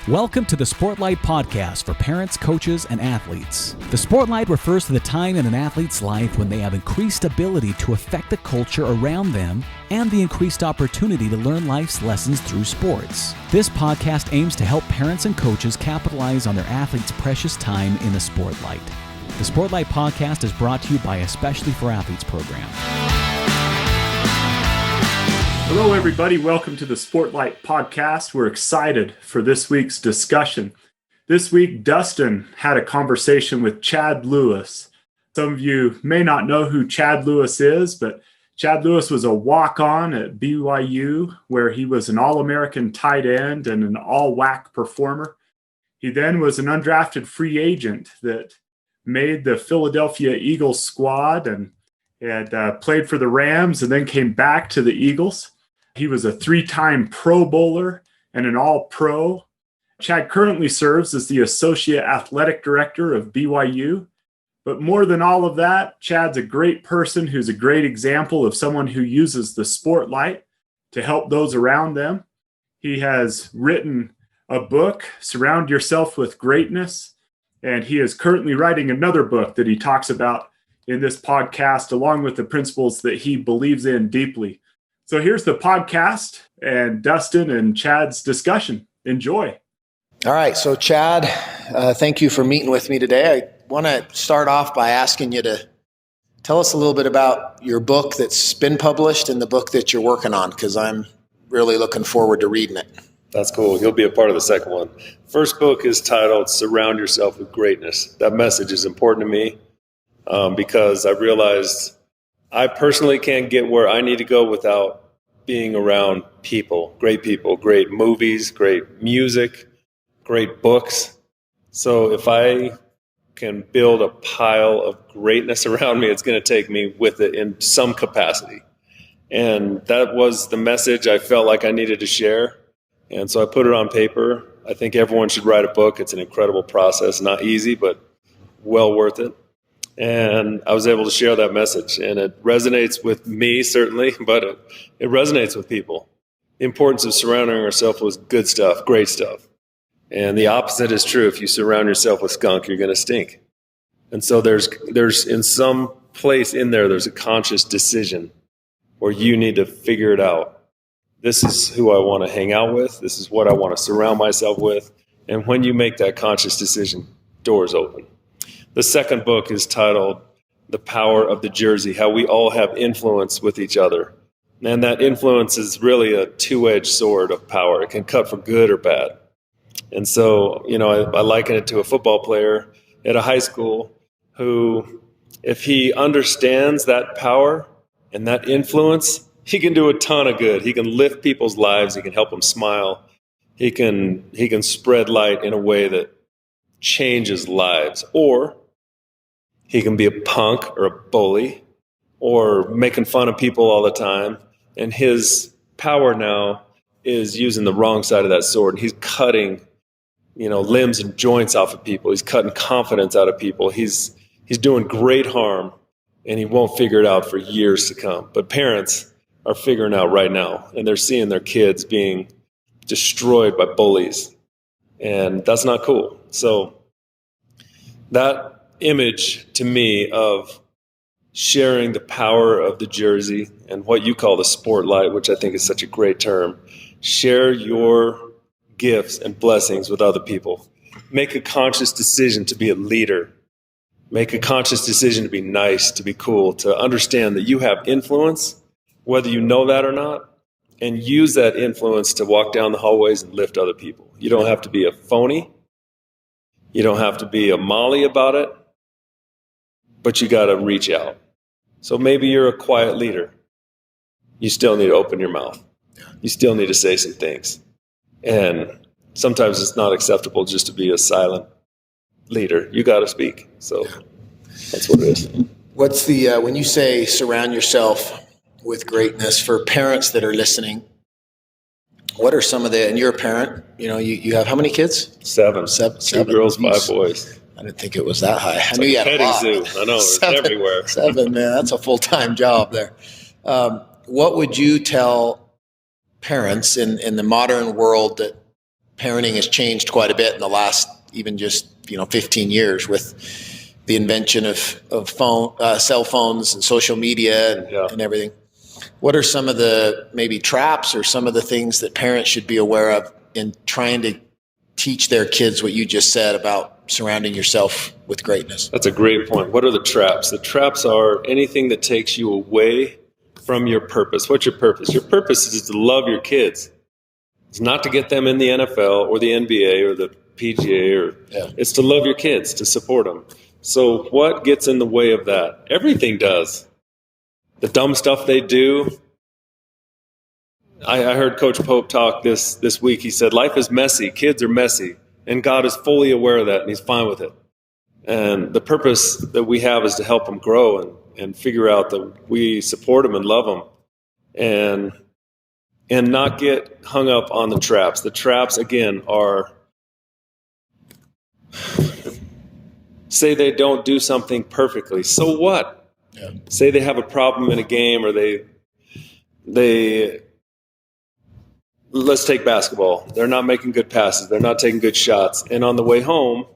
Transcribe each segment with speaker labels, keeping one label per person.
Speaker 1: Welcome to the Sportlight podcast for parents, coaches, and athletes. The Sportlight refers to the time in an athlete's life when they have increased ability to affect the culture around them and the increased opportunity to learn life's lessons through sports. This podcast aims to help parents and coaches capitalize on their athletes' precious time in the Sportlight. The Sportlight podcast is brought to you by Especially for Athletes program.
Speaker 2: Hello, everybody. Welcome to the Sportlight podcast. We're excited for this week's discussion. This week, Dustin had a conversation with Shad Lewis. Some of you may not know who Shad Lewis is, but Shad Lewis was a walk-on at BYU, where he was an All-American tight end and an all-WAC performer. He then was an undrafted free agent that made the Philadelphia Eagles squad and had played for the Rams and then came back to the Eagles. He was a three-time Pro Bowler and an All-Pro. Shad currently serves as the Associate Athletic Director of BYU. But more than all of that, Shad's a great person who's a great example of someone who uses the Sportlight to help those around them. He has written a book, Surround Yourself with Greatness, and he is currently writing another book that he talks about in this podcast, along with the principles that he believes in deeply. So here's the podcast and Dustin and Shad's discussion. Enjoy.
Speaker 3: All right. So Shad, thank you for meeting with me today. I want to start off by asking you to tell us a little bit about your book that's been published and the book that you're working on, because I'm really looking forward to reading it.
Speaker 4: That's cool. You'll be a part of the second one. First book is titled Surround Yourself with Greatness. That message is important to me because I realized I personally can't get where I need to go without being around people, great movies, great music, great books. So if I can build a pile of greatness around me, it's going to take me with it in some capacity. And that was the message I felt like I needed to share. And so I put it on paper. I think everyone should write a book. It's an incredible process, not easy, but well worth it. And I was able to share that message, and it resonates with me, certainly, but it resonates with people. The importance of surrounding ourselves with good stuff, great stuff. And the opposite is true. If you surround yourself with skunk, you're going to stink. And so there's in some place in there's a conscious decision where you need to figure it out. This is who I want to hang out with. This is what I want to surround myself with. And when you make that conscious decision, doors open. The second book is titled The Power of the Jersey, how we all have influence with each other. And that influence is really a two-edged sword of power. It can cut for good or bad. And so, I liken it to a football player at a high school who, if he understands that power and that influence, he can do a ton of good. He can lift people's lives. He can help them smile. He can spread light in a way that changes lives. Or he can be a punk or a bully or making fun of people all the time. And his power now is using the wrong side of that sword. He's cutting, limbs and joints off of people. He's cutting confidence out of people. He's doing great harm, and he won't figure it out for years to come. But parents are figuring out right now, and they're seeing their kids being destroyed by bullies. And that's not cool. So that image to me of sharing the power of the jersey and what you call the Sportlight, which I think is such a great term, share your gifts and blessings with other people. Make a conscious decision to be a leader. Make a conscious decision to be nice, to be cool, to understand that you have influence, whether you know that or not, and use that influence to walk down the hallways and lift other people. You don't have to be a phony. You don't have to be a Molly about it, but you got to reach out. So maybe you're a quiet leader. You still need to open your mouth. You still need to say some things. And sometimes it's not acceptable just to be a silent leader. You got to speak. So that's what it is.
Speaker 3: What's the, when you say surround yourself with greatness, for parents that are listening, what are some of and you're a parent, you have how many kids?
Speaker 4: Seven. 2 girls, 5 boys.
Speaker 3: I didn't think it was that high. I knew you had a lot.
Speaker 4: Petting zoo. I know, it's everywhere.
Speaker 3: 7, man, that's a full-time job there. What would you tell parents in the modern world that parenting has changed quite a bit in the last even just 15 years with the invention of cell phones and social media and everything. What are some of the maybe traps or some of the things that parents should be aware of in trying to teach their kids what you just said about surrounding yourself with greatness?
Speaker 4: That's a great point. What are the traps? The traps are anything that takes you away from your purpose. What's your purpose? Your purpose is to love your kids. It's not to get them in the NFL or the NBA or the PGA, it's to love your kids, to support them. So what gets in the way of that? Everything does. The dumb stuff they do. I heard Coach Pope talk this week. He said, life is messy. Kids are messy. And God is fully aware of that, and he's fine with it. And the purpose that we have is to help them grow and figure out that we support them and love them and not get hung up on the traps. The traps, again, are say they don't do something perfectly. So what? Yeah. Say they have a problem in a game or they let's take basketball. They're not making good passes. They're not taking good shots. And on the way home,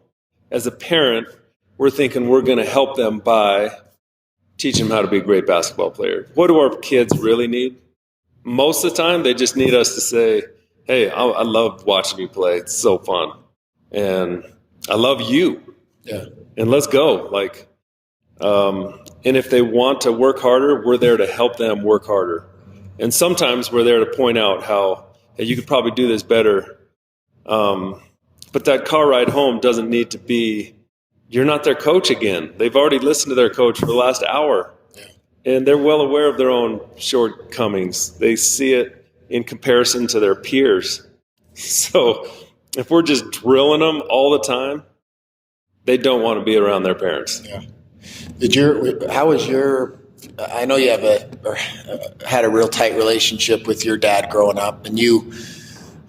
Speaker 4: as a parent, we're thinking we're going to help them by teaching them how to be a great basketball player. What do our kids really need? Most of the time, they just need us to say, hey, I love watching you play. It's so fun. And I love you. Yeah. And let's go. And if they want to work harder, we're there to help them work harder. And sometimes we're there to point out how, hey, you could probably do this better. But that car ride home doesn't need to be, you're not their coach again. They've already listened to their coach for the last hour. And they're well aware of their own shortcomings. They see it in comparison to their peers. So if we're just drilling them all the time, they don't want to be around their parents. Yeah. I know you had a real tight relationship with your dad growing up, and you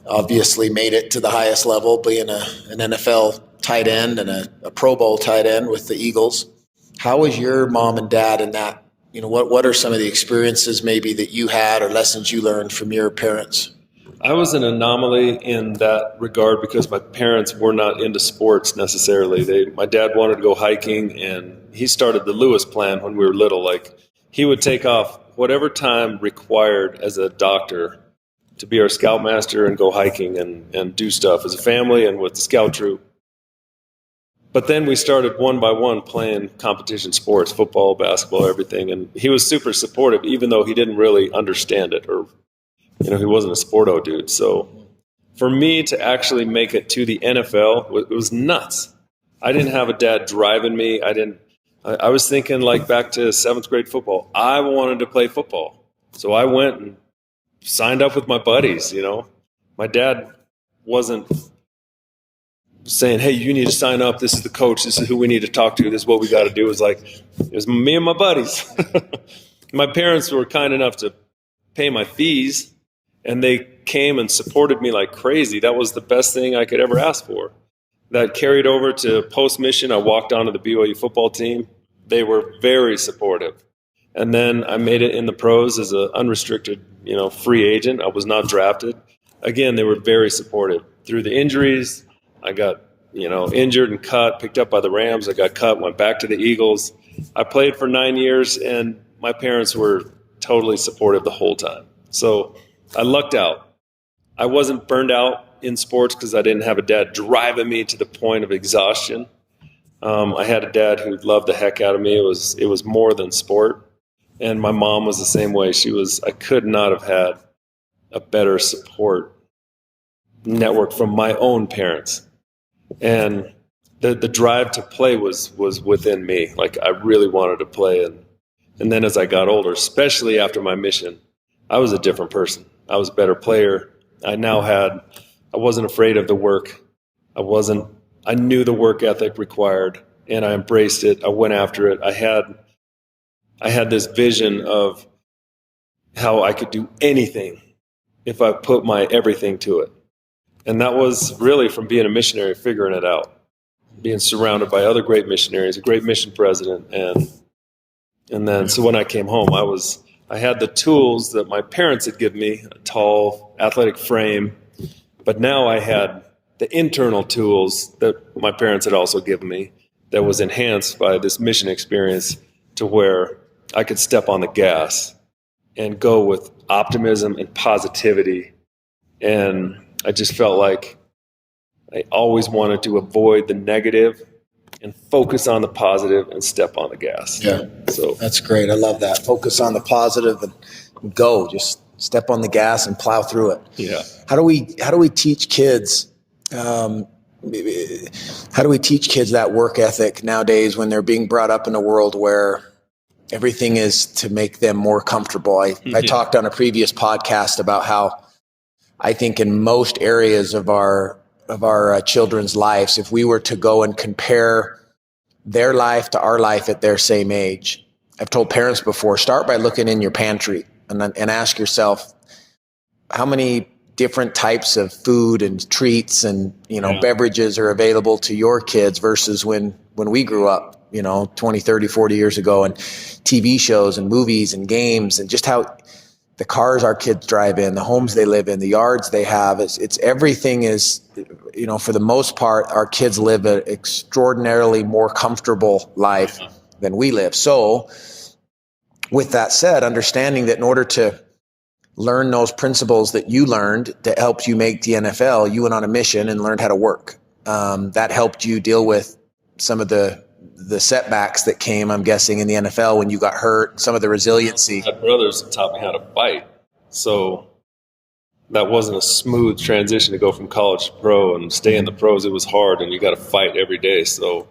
Speaker 4: obviously made it to the highest level, being an NFL tight end and a Pro Bowl tight end with the Eagles. How was your mom and dad in that? What are some of the experiences maybe that you had or lessons you learned from your parents? I was an anomaly in that regard because my parents were not into sports necessarily. My dad wanted to go hiking, and he started the Lewis plan when we were little. He would take off whatever time required as a doctor to be our scoutmaster and go hiking and do stuff as a family and with the scout troop. But then we started one by one playing competition sports, football, basketball, everything. And he was super supportive, even though he didn't really understand it or, he wasn't a sporto dude. So for me to actually make it to the NFL, it was nuts. I didn't have a dad driving me. I was thinking back to 7th grade football. I wanted to play football. So I went and signed up with my buddies, My dad wasn't saying, hey, you need to sign up. This is the coach. This is who we need to talk to. This is what we got to do. It was me and my buddies. My parents were kind enough to pay my fees, and they came and supported me like crazy. That was the best thing I could ever ask for. That carried over to post-mission. I walked onto the BYU football team. They were very supportive. And then I made it in the pros as an unrestricted, free agent. I was not drafted. Again, they were very supportive. Through the injuries, I got, injured and cut, picked up by the Rams. I got cut, went back to the Eagles. I played for 9 years, and my parents were totally supportive the whole time. So I lucked out. I wasn't burned out in sports because I didn't have a dad driving me to the point of exhaustion. I had a dad who loved the heck out of me. It was more than sport. And my mom was the same way. I could not have had a better support network from my own parents. And the drive to play was within me. I really wanted to play. And then as I got older, especially after my mission, I was a different person. I was a better player. I wasn't afraid of the work. I knew the work ethic required, and I embraced it. I went after it. I had this vision of how I could do anything if I put my everything to it. And that was really from being a missionary, figuring it out, being surrounded by other great missionaries, a great mission president. And then, so when I came home, I had the tools that my parents had given me, a tall, athletic frame, but now I had the internal tools that my parents had also given me that was enhanced by this mission experience to where I could step on the gas and go with optimism and positivity. And I just felt like I always wanted to avoid the negative and focus on the positive and step on the gas.
Speaker 3: Yeah.
Speaker 4: So
Speaker 3: That's great. I love that. Focus on the positive and go. Just step on the gas and plow through it.
Speaker 4: yeah.
Speaker 3: How do we teach kids? How do we teach kids that work ethic nowadays when they're being brought up in a world where everything is to make them more comfortable? I talked on a previous podcast about how I think in most areas of our children's lives, if we were to go and compare their life to our life at their same age, I've told parents before, start by looking in your pantry and ask yourself, how many different types of food and treats and, beverages are available to your kids versus when we grew up, 20, 30, 40 years ago, and TV shows and movies and games, and just how the cars our kids drive in, the homes they live in, the yards they have. It's everything is, for the most part, our kids live an extraordinarily more comfortable life than we live. So with that said, understanding that in order to learn those principles that you learned that helped you make the NFL, you went on a mission and learned how to work. That helped you deal with some of the setbacks that came, I'm guessing, in the NFL when you got hurt, some of the resiliency.
Speaker 4: My brothers taught me how to fight. So that wasn't a smooth transition to go from college to pro and stay in the pros. It was hard, and you got to fight every day. So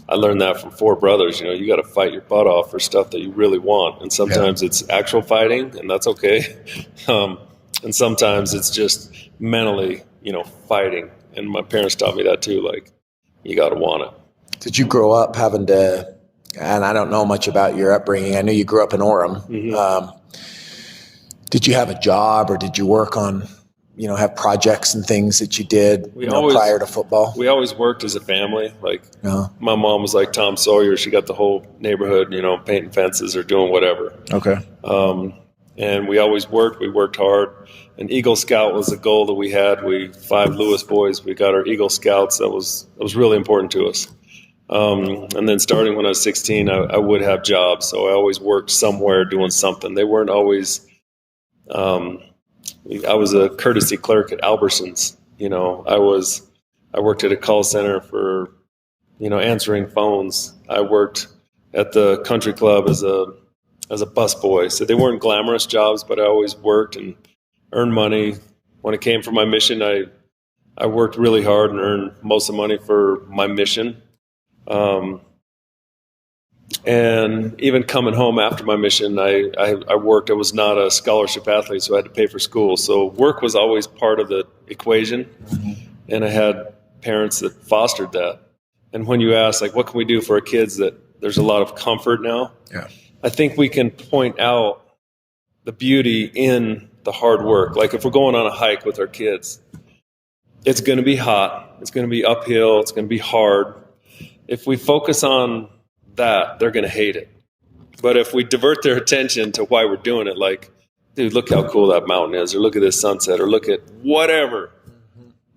Speaker 4: I learned that from 4 brothers. You got to fight your butt off for stuff that you really want. And sometimes it's actual fighting, and that's okay. And sometimes it's just mentally, fighting. And my parents taught me that too. Like, you got to want it.
Speaker 3: Did you grow up having to, and I don't know much about your upbringing, I know you grew up in Orem.
Speaker 4: Mm-hmm.
Speaker 3: Did you have a job, or did you work on, have projects and things that you did prior to football?
Speaker 4: We always worked as a family. Like, my mom was like Tom Sawyer. She got the whole neighborhood, painting fences or doing whatever.
Speaker 3: Okay.
Speaker 4: And we always worked. We worked hard. And Eagle Scout was the goal that we had. We 5 Lewis boys. We got our Eagle Scouts. That was really important to us. And then starting when I was 16, I would have jobs. So I always worked somewhere doing something. They weren't always, I was a courtesy clerk at Albertsons. I worked at a call center for, answering phones. I worked at the country club as a bus boy. So they weren't glamorous jobs, but I always worked and earned money. When it came from my mission, I worked really hard and earned most of the money for my mission. And even coming home after my mission, I worked. I was not a scholarship athlete, so I had to pay for school. So work was always part of the equation. Mm-hmm. And I had parents that fostered that. And when you ask, like, what can we do for our kids, that there's a lot of comfort now. Yeah. I think we can point out the beauty in the hard work. Like, if we're going on a hike with our kids, it's going to be hot. It's going to be uphill. It's going to be hard. If we focus on that, they're going to hate it. But if we divert their attention to why we're doing it, like, dude, look how cool that mountain is, or look at this sunset, or look at whatever.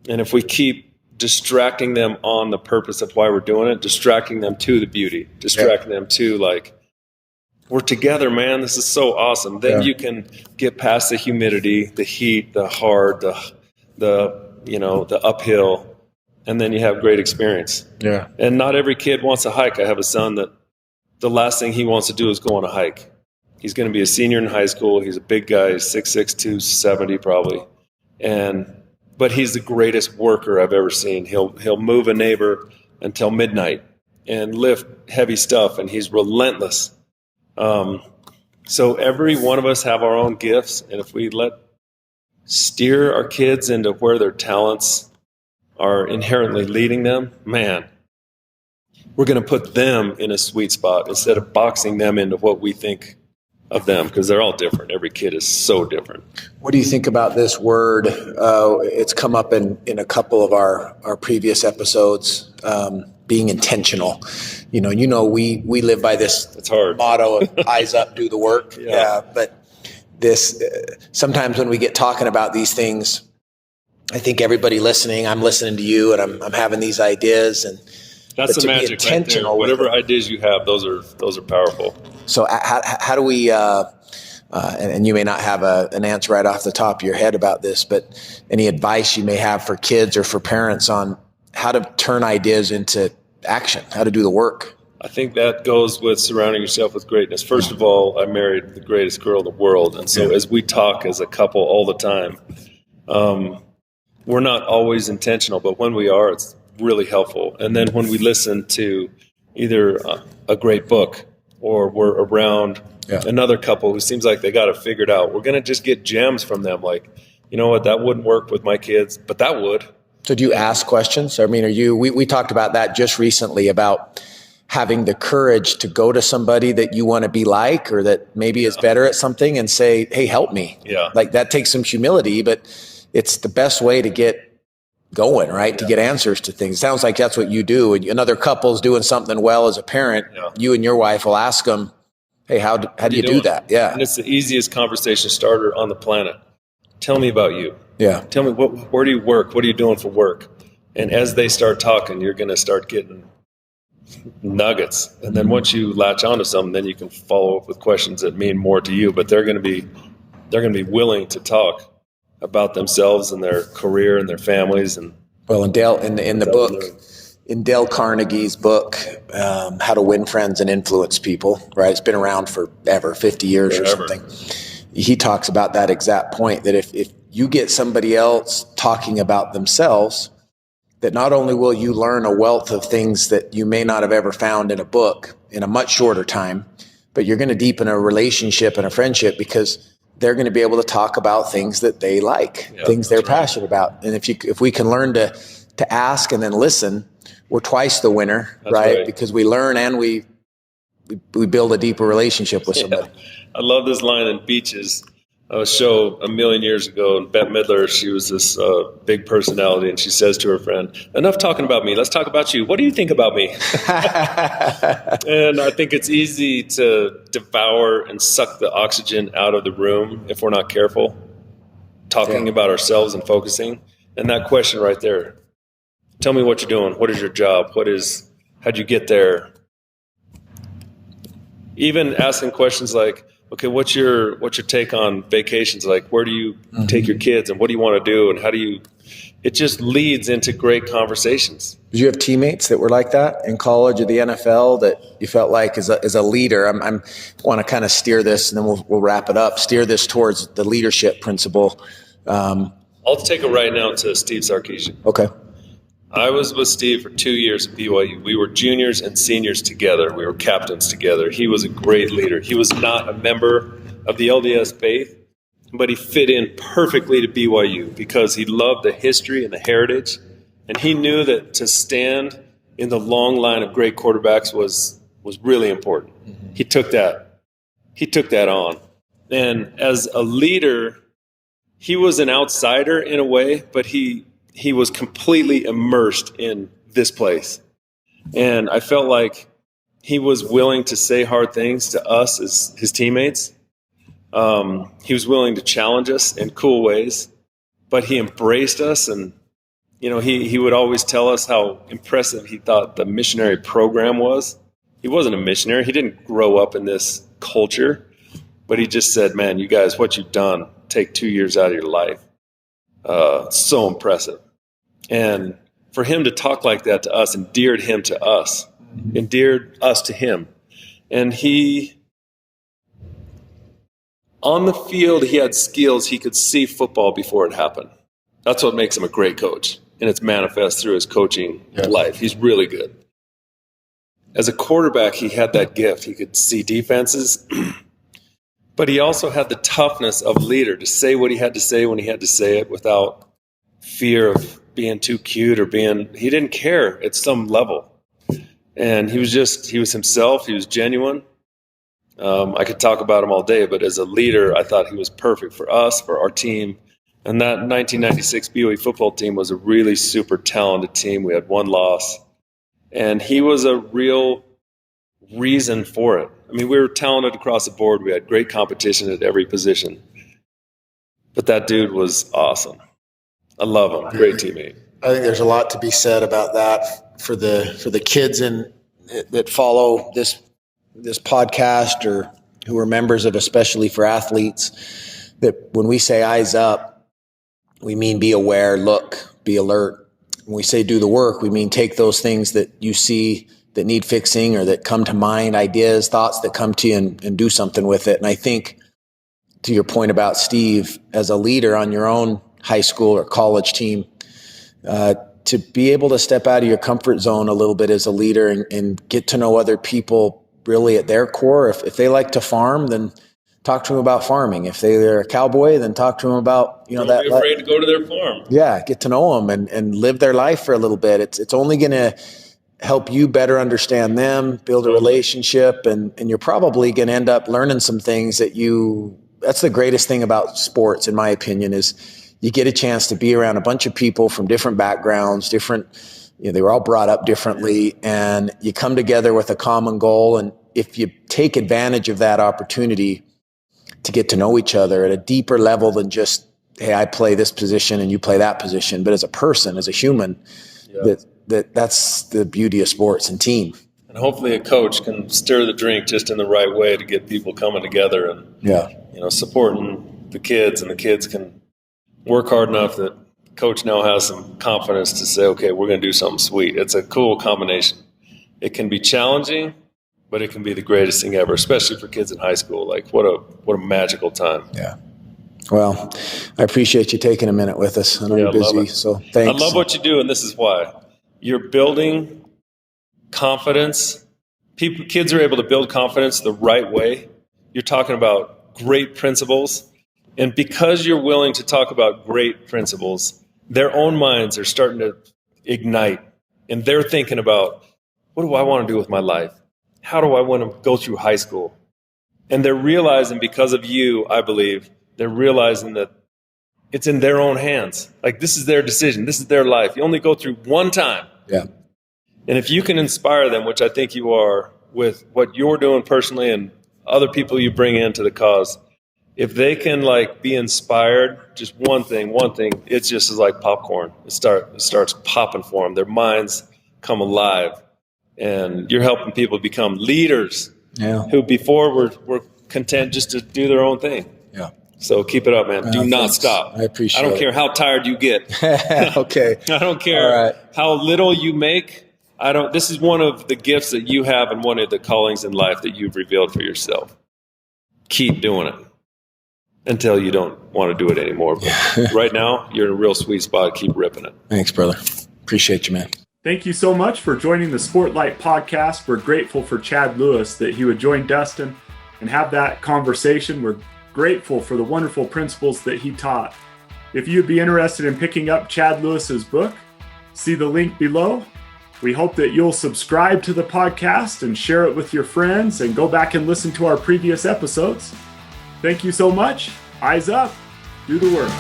Speaker 4: And if we keep distracting them on the purpose of why we're doing it, distracting them to the beauty, distracting them to, like, we're together, man, this is so awesome. Then you can get past the humidity, the heat, the hard, the uphill, and then you have great experience. Yeah. And not every kid wants to hike. I have a son that the last thing he wants to do is go on a hike. He's going to be a senior in high school. He's a big guy. He's 6'6", 270 probably. But he's the greatest worker I've ever seen. He'll move a neighbor until midnight and lift heavy stuff, and he's relentless. So every one of us have our own gifts, and if we steer our kids into where their talents are inherently leading them, man, we're going to put them in a sweet spot instead of boxing them into what we think of them, because they're all different. Every kid is so different. What do you think about this word? It's come up in a couple of our previous episodes, being intentional. We live by this motto of eyes up, do the work. Yeah. But this, sometimes when we get talking about these things,
Speaker 3: I think everybody listening, I'm listening to you, and I'm having these ideas, and
Speaker 4: that's the magic right there. Whatever ideas you have, those are powerful.
Speaker 3: So how do we? And you may not have an answer right off the top of your head about this, but any advice you may have for kids or for parents on how to turn ideas into action, how to do the work?
Speaker 4: I think that goes with surrounding yourself with greatness. First of all, I married the greatest girl in the world. And so as we talk as a couple all the time, we're not always intentional, but when we are, it's really helpful. And then when we listen to either a great book or we're around another couple who seems like they got it figured out, we're going to just get gems from them. Like, you know what, that wouldn't work with my kids, but that would.
Speaker 3: So do you ask questions? I mean, we talked about that just recently, about having the courage to go to somebody that you want to be like, or that maybe is better at something, and say, hey, help me.
Speaker 4: Yeah.
Speaker 3: Like, that takes some humility, but it's the best way to get going, right? Yeah. To get answers to things. It sounds like that's what you do. And another couple's doing something well as a parent. Yeah. You and your wife will ask them, hey, how do you do that? Yeah.
Speaker 4: And it's the easiest conversation starter on the planet. Tell me about you.
Speaker 3: Yeah.
Speaker 4: Tell me, where do you work? What are you doing for work? And as they start talking, you're going to start getting nuggets. And then once you latch onto something, then you can follow up with questions that mean more to you. But they're going to be willing to talk about themselves and their career and their families. And
Speaker 3: well, in Dale, in the book, in Dale Carnegie's book, How to Win Friends and Influence People, right? It's been around forever, 50 years or something. He talks about that exact point, that if you get somebody else talking about themselves, that not only will you learn a wealth of things that you may not have ever found in a book in a much shorter time, but you're going to deepen a relationship and a friendship, because they're going to be able to talk about things that they like, things they're passionate about. And if we can learn to ask and then listen, we're twice the winner, right? Because we learn and we build a deeper relationship with somebody.
Speaker 4: I love this line in Beaches, a show a million years ago. And Bette Midler, she was this big personality, and she says to her friend, enough talking about me, let's talk about you. What do you think about me? And I think it's easy to devour and suck the oxygen out of the room if we're not careful, talking about ourselves and focusing. And that question right there, tell me what you're doing. What is your job? How'd you get there? Even asking questions like, okay, what's your take on vacations? Like, where do you take your kids, and what do you want to do, and it just leads into great conversations.
Speaker 3: Did you have teammates that were like that in college or the NFL that you felt like as a leader? I want to kind of steer this, and then we'll wrap it up, steer this towards the leadership principle.
Speaker 4: I'll take it right now to Steve Sarkisian.
Speaker 3: Okay.
Speaker 4: I was with Steve for 2 years at BYU. We were juniors and seniors together. We were captains together. He was a great leader. He was not a member of the LDS faith, but he fit in perfectly to BYU because he loved the history and the heritage. And he knew that to stand in the long line of great quarterbacks was really important. Mm-hmm. He took that on. And as a leader, he was an outsider in a way, but he was completely immersed in this place. And I felt like he was willing to say hard things to us as his teammates. He was willing to challenge us in cool ways, but he embraced us. And, he would always tell us how impressive he thought the missionary program was. He wasn't a missionary. He didn't grow up in this culture, but he just said, man, you guys, what you've done, take 2 years out of your life. So impressive. And for him to talk like that to us endeared him to us, endeared us to him. And on the field, he had skills. He could see football before it happened. That's what makes him a great coach. And it's manifest through his coaching life. He's really good. As a quarterback, he had that gift. He could see defenses. But he also had the toughness of a leader to say what he had to say when he had to say it without fear of being too cute or he didn't care at some level. And he was himself. He was genuine. I could talk about him all day, but as a leader, I thought he was perfect for us, for our team. And that 1996 BYU football team was a really super talented team. We had one loss. And he was a real reason for it. I mean, we were talented across the board. We had great competition at every position. But that dude was awesome. I love him. Great teammate.
Speaker 3: I think there's a lot to be said about that for the kids that follow this podcast or who are members of Especially for Athletes, that when we say eyes up, we mean be aware, look, be alert. When we say do the work, we mean take those things that you see that need fixing or that come to mind, ideas, thoughts that come to you and do something with it. And I think to your point about Steve, as a leader on your own high school or college team, to be able to step out of your comfort zone a little bit as a leader and get to know other people really at their core. If they like to farm, then talk to them about farming. If they're a cowboy, then talk to them about,
Speaker 4: Don't be afraid to go to their farm.
Speaker 3: Yeah, get to know them and live their life for a little bit. It's only going to help you better understand them, build a relationship, and you're probably going to end up learning some things that's the greatest thing about sports, in my opinion, is you get a chance to be around a bunch of people from different backgrounds, they were all brought up differently, and you come together with a common goal. And if you take advantage of that opportunity to get to know each other at a deeper level than just, hey, I play this position and you play that position, but as a person, as a human, that's the beauty of sports and team.
Speaker 4: And hopefully a coach can stir the drink just in the right way to get people coming together and supporting the kids, and the kids can work hard enough that coach now has some confidence to say, okay, we're going to do something sweet. It's a cool combination. It can be challenging, but it can be the greatest thing ever, especially for kids in high school. Like what a magical time.
Speaker 3: Yeah. Well, I appreciate you taking a minute with us. I know you're busy, so thanks.
Speaker 4: I love what you do, and this is why. You're building confidence. Kids are able to build confidence the right way. You're talking about great principles. And because you're willing to talk about great principles, their own minds are starting to ignite. And they're thinking about, what do I want to do with my life? How do I want to go through high school? And they're realizing, because of you, I believe, they're realizing that it's in their own hands. Like, this is their decision. This is their life. You only go through one time.
Speaker 3: Yeah.
Speaker 4: And if you can inspire them, which I think you are with what you're doing personally and other people you bring into the cause, if they can be inspired, just one thing, it's just like popcorn. It starts popping for them. Their minds come alive, and you're helping people become leaders who before were content just to do their own thing.
Speaker 3: Yeah.
Speaker 4: So keep it up, man. Do not stop.
Speaker 3: I appreciate it.
Speaker 4: I don't care how tired you get.
Speaker 3: Okay.
Speaker 4: I don't care how little you make. This is one of the gifts that you have and one of the callings in life that you've revealed for yourself. Keep doing it until you don't want to do it anymore. But right now, you're in a real sweet spot. Keep ripping it.
Speaker 3: Thanks, brother. Appreciate you, man.
Speaker 2: Thank you so much for joining the Sportlight podcast. We're grateful for Chad Lewis that he would join Dustin and have that conversation. We're grateful for the wonderful principles that he taught. If you'd be interested in picking up Chad Lewis's book, see the link below. We hope that you'll subscribe to the podcast and share it with your friends and go back and listen to our previous episodes. Thank you so much. Eyes up. Do the work.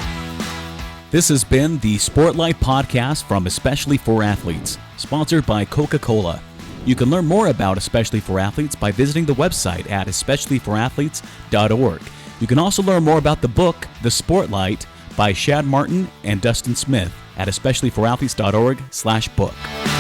Speaker 1: This has been the Sportlight podcast from Especially for Athletes, sponsored by Coca-Cola. You can learn more about Especially for Athletes by visiting the website at especiallyforathletes.org. You can also learn more about the book, The Sportlight, by Shad and Dustin Smith at especiallyforathletes.org/book.